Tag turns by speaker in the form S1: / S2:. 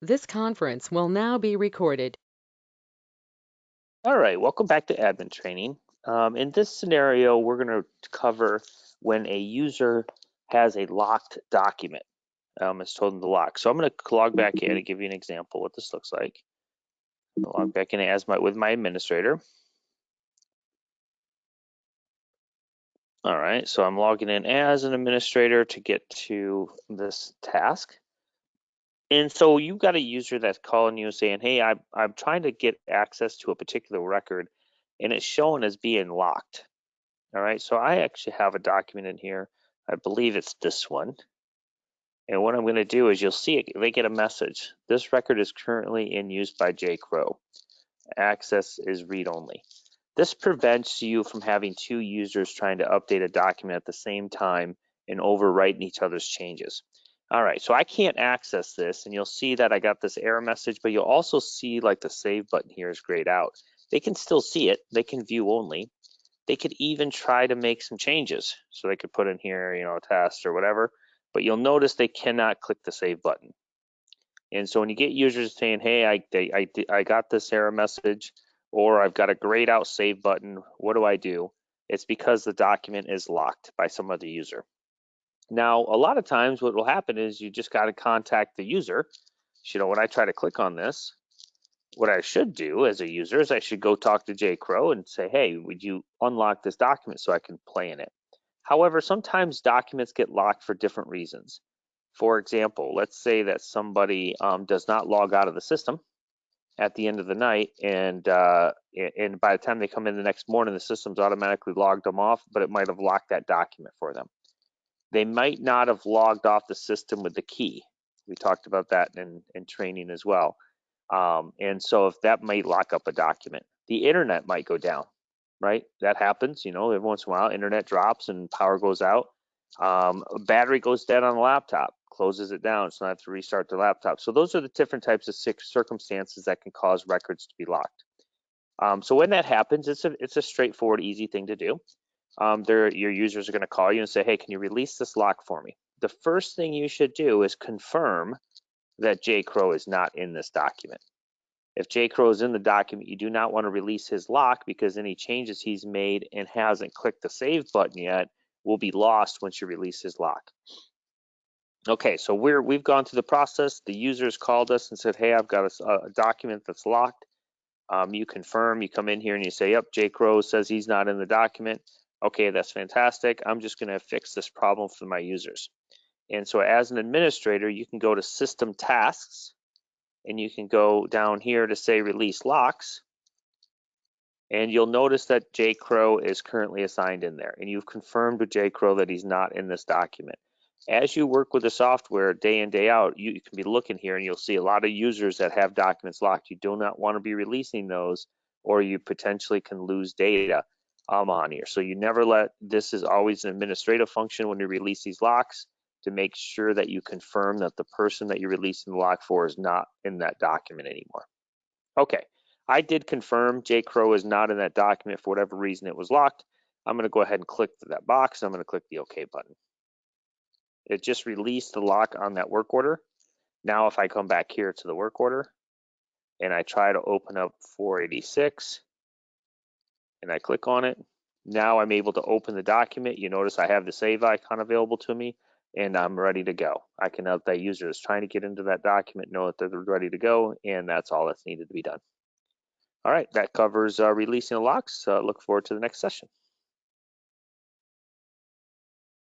S1: This conference will now be recorded.
S2: All right, welcome back to admin training. In this scenario, we're going to cover when a user has a locked document. It's told them to lock. So I'm going to log back in and give you an example what this looks like. I'll log back in as with my administrator. All right, so I'm logging in as an administrator to get to this task. And so you've got a user that's calling you saying, hey, I'm trying to get access to a particular record and it's shown as being locked. All right, so I actually have a document in here. I believe it's this one. And what I'm going to do is you'll see it, they get a message. This record is currently in use by J. Crow. Access is read only. This prevents you from having two users trying to update a document at the same time and overwriting each other's changes. All right, so I can't access this, and you'll see that I got this error message, but you'll also see like the save button here is grayed out. They can still see it, they can view only. They could even try to make some changes. So they could put in here, a test or whatever, but you'll notice they cannot click the save button. And so when you get users saying, hey, I got this error message, or I've got a grayed out save button, what do? It's because the document is locked by some other user. Now, a lot of times what will happen is you just got to contact the user. When I try to click on this, what I should do as a user is I should go talk to J. Crow and say, hey, would you unlock this document so I can play in it? However, sometimes documents get locked for different reasons. For example, let's say that somebody does not log out of the system at the end of the night, and by the time they come in the next morning, the system's automatically logged them off, but it might have locked that document for them. They might not have logged off the system with the key. We talked about that in training as well. And so if that might lock up a document, the internet might go down, right? That happens, every once in a while, internet drops and power goes out. Battery goes dead on the laptop, closes it down, so I have to restart the laptop. So those are the different types of circumstances that can cause records to be locked. So when that happens, it's a straightforward, easy thing to do. Your users are going to call you and say, hey, can you release this lock for me? The first thing you should do is confirm that J. Crow is not in this document. If J. Crow is in the document, you do not want to release his lock because any changes he's made and hasn't clicked the save button yet will be lost once you release his lock. Okay, so we've gone through the process. The users called us and said, hey, I've got a document that's locked. You confirm, you come in here and you say, yep, J. Crow says he's not in the document. Okay, that's fantastic. I'm just going to fix this problem for my users. And so as an administrator, you can go to System Tasks, and you can go down here to say Release Locks, and you'll notice that J. Crow is currently assigned in there, and you've confirmed with J. Crow that he's not in this document. As you work with the software day in, day out, you can be looking here and you'll see a lot of users that have documents locked. You do not want to be releasing those, or you potentially can lose data on here. So you never this is always an administrative function when you release these locks to make sure that you confirm that the person that you're releasing the lock for is not in that document anymore. Okay, I did confirm J. Crow is not in that document for whatever reason it was locked. I'm going to go ahead and click that box. I'm going to click the OK button. It just released the lock on that work order. Now if I come back here to the work order and I try to open up 486 and I click on it, now I'm able to open the document. You notice I have the save icon available to me and I'm ready to go. I can help that user is trying to get into that document, know that they're ready to go, and that's all that's needed to be done. All right, that covers releasing the locks. Look forward to the next session.